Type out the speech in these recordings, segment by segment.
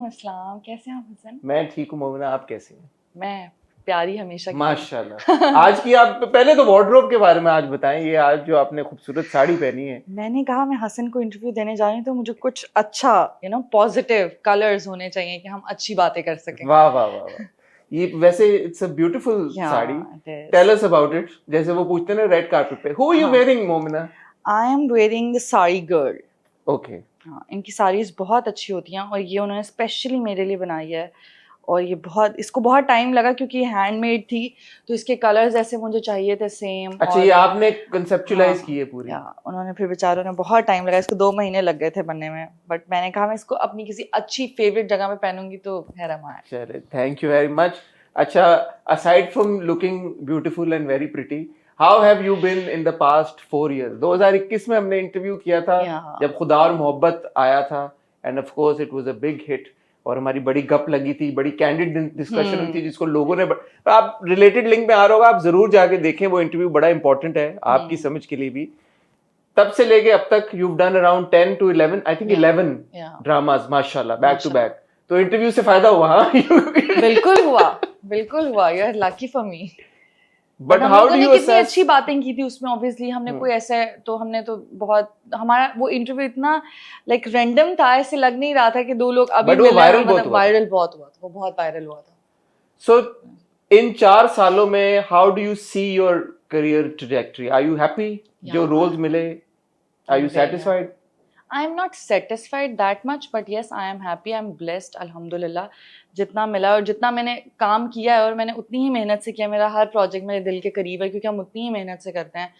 अस्सलाम, कैसे हैं आप हुसैन? मैं ठीक हूँ मोमिना, आप कैसी हैं? मैं प्यारी हमेशा की हूँ। माशाल्लाह। आज की आप पहले तो वार्डरोब के बारे में आज बताएं, ये आज जो आपने खूबसूरत साड़ी पहनी है। मैंने कहा मैं हसन को इंटरव्यू देने जा रही हूँ तो मुझे कुछ अच्छा पॉजिटिव कलर्स होने चाहिए कि हम अच्छी बातें कर सकें। वाह वाह वाह वाह। ये वैसे it's a beautiful sari. It tell is. Us about it. जैसे वो पूछते हैं ना रेड कार्पेट पे, हु आर यू हाँ, wearing Momina? I am wearing the sari girl. Okay. हाँ, इनकी साड़ीज बहुत अच्छी होती हैं और ये उन्होंने स्पेशली मेरे लिए बनाई है। और ये इसको बहुत टाइम लगा क्योंकि ये हैंडमेड थी, तो इसके कलर्स ऐसे मुझे चाहिए थे सेम। अच्छा, ये और आपने कंसेप्चुलाइज की हाँ, है पूरी? या उन्होंने फिर बेचारों ने बहुत टाइम लगा, इसको 2 महीने लग गए थे बनने में, बट मैंने कहा मैं इसको अपनी किसी अच्छी फेवरेट जगह पे पहनूंगी तो है रमा है। चले, थैंक यू वेरी मच। अच्छा, aside from looking beautiful and very pretty, how have you been in the past 4 years? 2021 में हमने इंटरव्यू किया था या जब खुदा और मोहब्बत आया था, end of course it was a big hit. और हमारी बड़ी गप लगी थी, बड़ी कैंडिड डिस्कशन हुई थी, जिसको लोगों ने तो आप रिलेटेड लिंक में आ रहे होगा, आप जरूर जाके देखें, वो इंटरव्यू बड़ा इंपॉर्टेंट है आपकी समझ के लिए भी। तब से लेके अब तक you done around 10 to 11, I think 11 dramas, माशाल्लाह, बैक टू बैक। तो इंटरव्यू से फायदा हुआ? हाँ। बिल्कुल हुआ, बिल्कुल हुआ। You are lucky for me. But हम हाउ लोगों डू ने यू कितनी असेस? अच्छी बातें की थी उसमें, ऑब्वियसली हमने कोई ऐसे तो हमने तो बहुत हमारा वो इंटरव्यू इतना लाइक रैंडम था, ऐसे लग नहीं रहा था कि दो लोग अभी बट वो मिले हैं, वायरल बहुत मतलब हुआ था। वायरल बहुत हुआ था, वो बहुत वायरल हुआ था। सो इन 4 सालों में how do you see your career trajectory? Are you happy? जो रोल्स मिले, are you satisfied? I am not satisfied that much, but yes, I am happy, I am blessed, अल्हम्दुलिल्लाह। जितना मिला और जितना मैंने काम किया है और मैंने उतनी ही मेहनत से किया, मेरा हर प्रोजेक्ट मेरे दिल के करीब है क्योंकि हम उतनी ही मेहनत से करते हैं।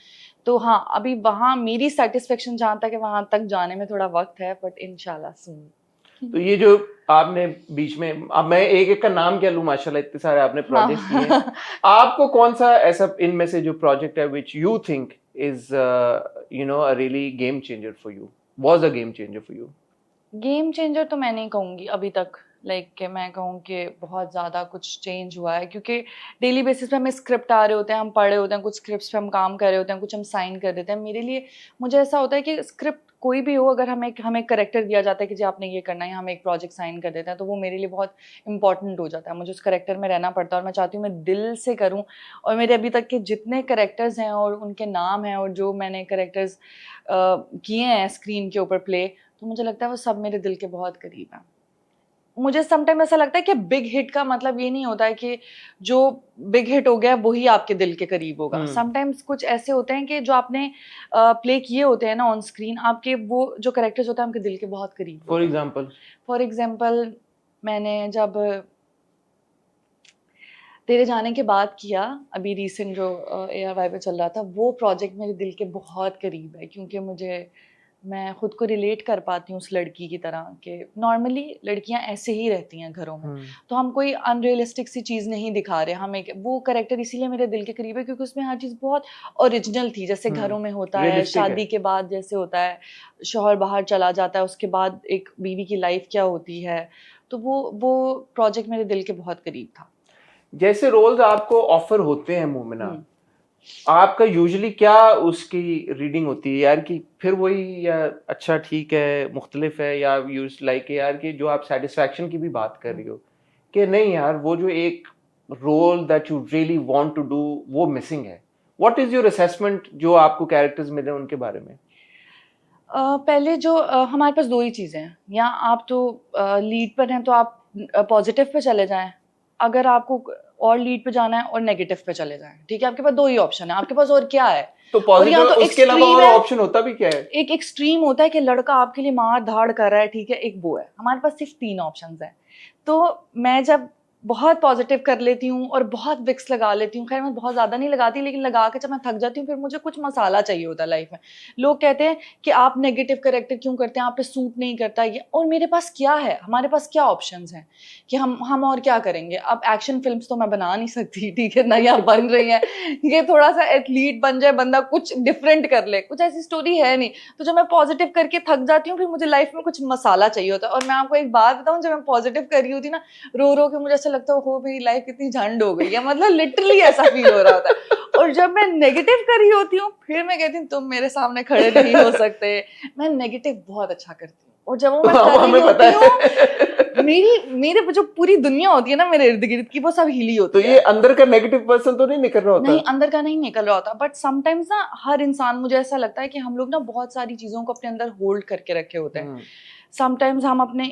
तो हाँ, अभी वहाँ मेरी सेटिस्फेक्शन जहाँ तक है वहाँ तक जाने में थोड़ा वक्त है, बट इंशाल्लाह सून। तो ये जो आपने बीच में, अब मैं एक एक का नाम क्या लूं, माशाल्लाह इतने सारे आपने प्रोजेक्ट्स किए हैं। आपको कौन सा ऐसा इनमें से जो प्रोजेक्ट है which you think is a really game changer for you, was a game changer for you? Game changer तो मैं नहीं कहूँगी अभी तक, लाइक कि मैं कहूँ कि बहुत ज़्यादा कुछ चेंज हुआ है, क्योंकि डेली बेसिस पे हमें स्क्रिप्ट आ रहे होते हैं, हम पढ़ रहे होते हैं, कुछ स्क्रिप्ट्स पे हम काम कर रहे होते हैं, कुछ हम साइन कर देते हैं। मेरे लिए मुझे ऐसा होता है कि स्क्रिप्ट कोई भी हो, अगर हमें करेक्टर दिया जाता है कि जी आपने ये करना है, हम एक प्रोजेक्ट साइन कर देते हैं, तो वो मेरे लिए बहुत इंपॉर्टेंट हो जाता है। मुझे उस करेक्टर में रहना पड़ता है और मैं चाहती हूँ मैं दिल से करूँ। और मेरे अभी तक के जितने करेक्टर्स हैं और उनके नाम हैं और जो मैंने करेक्टर्स किए हैं स्क्रीन के ऊपर प्ले, तो मुझे लगता है वो सब मेरे दिल के बहुत करीब हैं। मुझे समटाइम ऐसा लगता है कि बिग हिट का मतलब ये नहीं होता है कि जो बिग हिट हो गया वही आपके दिल के करीब होगा। समटाइम्स कुछ ऐसे होते हैं कि जो आपने प्ले किए होते हैं ना ऑन स्क्रीन, आपके वो जो करेक्टर्स होते हैं आपके दिल के बहुत करीब फॉर होते हैं। फॉर एग्जाम्पल, मैंने जब तेरे जाने के बाद किया, अभी रिसेंट जो ARY पे चल रहा था, वो प्रोजेक्ट मेरे दिल के बहुत करीब है, क्योंकि मैं खुद को रिलेट कर पाती हूँ उस लड़की की तरह कि नॉर्मली लड़कियां ऐसे ही रहती हैं घरों में। तो हम कोई अनरियलिस्टिक सी चीज़ नहीं दिखा रहे, हम एक वो करेक्टर इसीलिए मेरे दिल के करीब है क्योंकि उसमें हर चीज़ बहुत ओरिजिनल थी, जैसे घरों में होता है, शादी के बाद जैसे होता है, शौहर बाहर चला जाता है, उसके बाद एक बीवी की लाइफ क्या होती है। तो वो प्रोजेक्ट मेरे दिल के बहुत करीब था। जैसे रोल्स आपको ऑफर होते हैं मोमिना, आपका यूजुअली क्या उसकी रीडिंग होती है यार, कि फिर वही, या अच्छा ठीक है मुख्तलिफ है, या यूज लाइक यार कि जो आप सेटिस्फैक्शन की भी बात कर रही हो कि नहीं यार वो जो एक role that you really want to do वो मिसिंग है? व्हाट इज योर असेसमेंट जो आपको कैरेक्टर्स मिले उनके बारे में? पहले जो हमारे पास दो ही चीज़ें हैं, या आप तो लीड पर हैं तो आप पॉजिटिव पे चले जाएं, अगर आपको और लीड पे जाना है और नेगेटिव पे चले जाएं, ठीक है। आपके पास दो ही ऑप्शन है, आपके पास और क्या है? तो पॉजिटिव, तो उसके अलावा और ऑप्शन होता भी क्या है? एक एक्सट्रीम होता है कि लड़का आपके लिए मार धाड़ कर रहा है, ठीक है, एक वो है। हमारे पास सिर्फ 3 ऑप्शंस हैं। तो मैं जब बहुत पॉजिटिव कर लेती हूँ और बहुत विक्स लगा लेती हूँ, खैर मैं बहुत ज़्यादा नहीं लगाती, लेकिन लगा के जब मैं थक जाती हूँ फिर मुझे कुछ मसाला चाहिए होता है लाइफ में। लोग कहते हैं कि आप नेगेटिव कैरेक्टर क्यों करते हैं, आप पे सूट नहीं करता ये, और मेरे पास क्या है, हमारे पास क्या ऑप्शंस हैं कि हम और क्या करेंगे। अब एक्शन फिल्म्स तो मैं बना नहीं सकती, ठीक है, नया बन रही है, ये थोड़ा सा एथलीट बन जाए बंदा, कुछ डिफरेंट कर ले, कुछ ऐसी स्टोरी है नहीं। तो जब मैं पॉजिटिव करके थक जाती हूँ फिर मुझे लाइफ में कुछ मसाला चाहिए होता है। और मैं आपको एक बात बताऊँ, जब मैं पॉजिटिव कर रही होती ना, रो रो के मुझे ऐसा लगता है हो मेरी लाइफ कितनी झंड हो गई है, मतलब लिटरली ऐसा फील हो रहा होता है। और जब मैं नेगेटिव कर रही होती हूँ फिर मैं कहती हूँ तुम मेरे सामने खड़े नहीं हो सकते। मैं नेगेटिव बहुत अच्छा करती हूँ, और जब वो मैं कर रही होती हूँ मेरे जो पूरी दुनिया होती है ना मेरे इर्द गिर्द की, वो सब हिली तो होती है। ये अंदर का नेगेटिव पर्सन तो नहीं निकल रहा होता? नहीं, अंदर का नहीं निकल रहा होता, बट समटाइम्स ना हर इंसान, मुझे ऐसा लगता है कि हम लोग ना बहुत सारी चीजों को अपने अंदर होल्ड करके रखे होते हैं। समटाइम्स हम अपने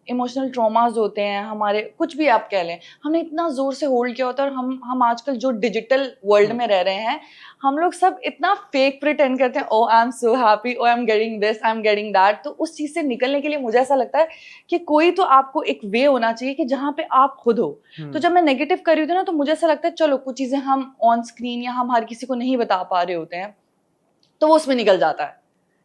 इमोशनल ट्रॉमाज होते हैं हमारे, कुछ भी आप कह लें, हमने इतना जोर से होल्ड किया होता है। और हम आजकल जो डिजिटल वर्ल्ड में रह रहे हैं, हम लोग सब इतना फेक प्रिटेंड करते हैं, oh I am so happy, oh I am getting this, I am getting that. तो उस चीज से निकलने के लिए मुझे ऐसा लगता है कि कोई तो आपको एक वे होना चाहिए कि जहाँ पे आप खुद हो। तो जब मैं नेगेटिव कर रही होती हूँ ना, तो मुझे ऐसा लगता है चलो कुछ चीजें हम ऑन स्क्रीन या हम हर किसी को नहीं बता पा रहे होते हैं, तो वो उसमें निकल जाता है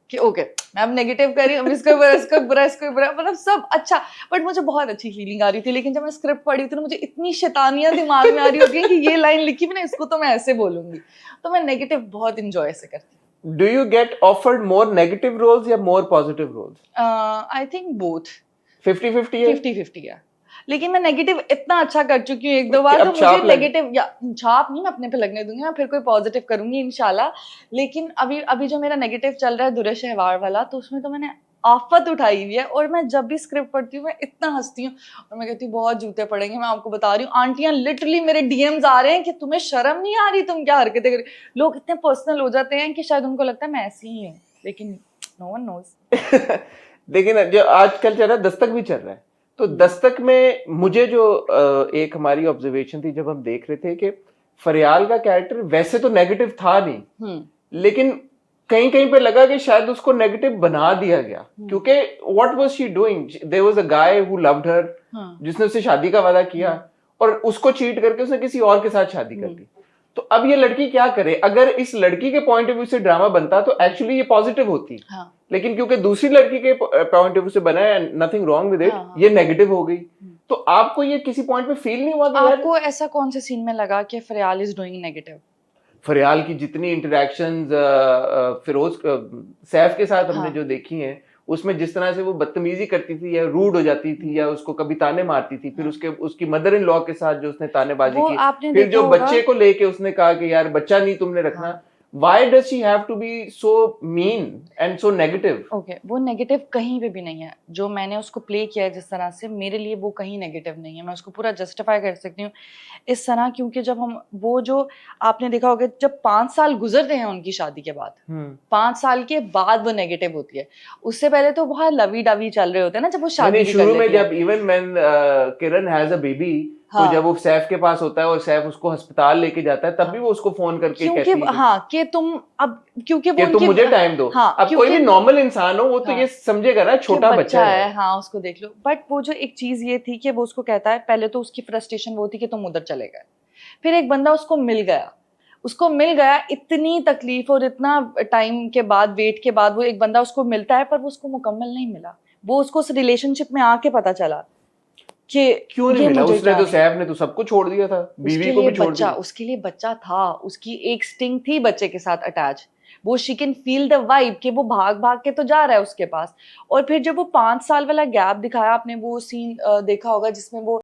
कि ओके मैं अब नेगेटिव कर रही हूँ, इसको बुरा, इसको बुरा, इसको बुरा, मतलब सब अच्छा। बट मुझे बहुत अच्छी फीलिंग आ रही थी। लेकिन जब मैं स्क्रिप्ट पढ़ी थी ना, मुझे इतनी शैतानियां दिमाग में आ रही होती है कि ये लाइन लिखी भी ना, इसको तो मैं ऐसे बोलूंगी। तो मैं नेगेटिव बहुत इंजॉय से करती हूँ। Do you get offered more negative roles या more positive roles? I think both 50-50 है। 50-50 है। लेकिन मैं नेगेटिव इतना अच्छा कर चुकी हूँ एक दो बार, तो मुझे नेगेटिव या छाप नहीं मैं अपने पे लगने दूंगी, मैं फिर कोई पॉजिटिव करूंगी इंशाल्लाह। लेकिन अभी जो मेरा नेगेटिव चल रहा है दुर्र शहवार वाला, तो उसमें तो मैंने आफत उठाई हुई है। और मैं जब भी स्क्रिप्ट पढ़ती हूँ मैं इतना हंसती हूँ, और मैं कहती हूँ बहुत जूते पड़ेंगे। मैं आपको बता रही हूँ, आंटियां लिटरली मेरे डीएम्स आ रहे हैं कि तुम्हें शर्म नहीं आ रही, तुम क्या हरकतें कर। लोग इतने पर्सनल हो जाते हैं कि शायद उनको लगता है मैं ऐसी ही हूँ, लेकिन नो वन नोज। लेकिन जो आजकल चल रहा है, दस्तक भी चल रहा है, तो दस्तक में मुझे जो एक हमारी ऑब्जर्वेशन थी जब हम देख रहे थे कि फरियाल का कैरेक्टर वैसे तो नेगेटिव था नहीं, लेकिन कहीं कहीं पे लगा कि शायद उसको नेगेटिव बना दिया गया, क्योंकि what was she doing? There was a guy who loved her, जिसने उससे शादी का वादा किया, और उसको चीट करके उसने किसी और के साथ शादी कर दी। तो अब ये लड़की क्या करे? अगर इस लड़की के पॉइंट ऑफ व्यू से ड्रामा बनता तो एक्चुअली ये पॉजिटिव होती, लेकिन क्योंकि दूसरी लड़की के पॉइंट ऑफ व्यू से बना है, नथिंग रॉन्ग विद इट, ये नेगेटिव हो गई। तो आपको ये किसी पॉइंट पे फील नहीं हुआ कि आपको ऐसा कौन से सीन में लगा कि फरियाल इज डूइंग नेगेटिव? फरियाल की जितनी इंटरेक्शंस फिरोज सैफ के साथ हमने जो देखी हैं, उसमें जिस तरह से वो बदतमीजी करती थी या रूड हो जाती थी या उसको कभी ताने मारती थी, फिर उसकी मदर इन लॉ के साथ जो उसने तानेबाजी की, फिर जो बच्चे को लेके उसने कहा कि यार बच्चा नहीं तुमने रखना, why does she have to be so mean and so negative? Okay, वो नेगेटिव कहीं पे भी नहीं है। जो मैंने उसको प्ले किया है जिस तरह से, मेरे लिए वो कहीं नेगेटिव नहीं है। मैं उसको पूरा जस्टिफाई कर सकती हूँ इस तरह, क्योंकि जब हम वो जो आपने देखा होगा, जब 5 साल गुजरते हैं उनकी शादी के बाद, 5 साल के बाद वो नेगेटिव होती है। उससे पहले तो बहुत लवी डवी चल रहे होते हैं ना, जब वो शादी शुरू में, जब even when Kiran has a baby, तो जब वो सैफ के पास होता है और सैफ उसको अस्पताल लेके जाता है, तब भी वो उसको फोन करके कहती है कि तुम अब, क्योंकि तुम मुझे टाइम दो। अब कोई भी नॉर्मल इंसान हो वो तो ये समझेगा ना, छोटा बच्चा है, हाँ उसको देख लो। बट वो जो एक चीज ये थी कि वो उसको कहता है, पहले तो उसकी फ्रस्ट्रेशन वो थी कि तुम उधर चले गए, फिर एक बंदा उसको मिल गया, इतनी तकलीफ और इतना टाइम के बाद, वेट के बाद वो एक बंदा उसको मिलता है, पर वो उसको मुकम्मल नहीं मिला। वो उसको उस रिलेशनशिप में आके पता चला कि क्यों नहीं मिला। उसने तो सैफ ने तो सबको छोड़ दिया था, बीवी को भी छोड़ दिया। उसके लिए बच्चा था, उसकी एक स्टिंग थी बच्चे के साथ अटैच। वो she can feel the vibe कि वो भाग भाग के तो जा रहा है उसके पास। और फिर जब वो 5 साल वाला गैप दिखाया, आपने वो सीन देखा होगा जिसमें वो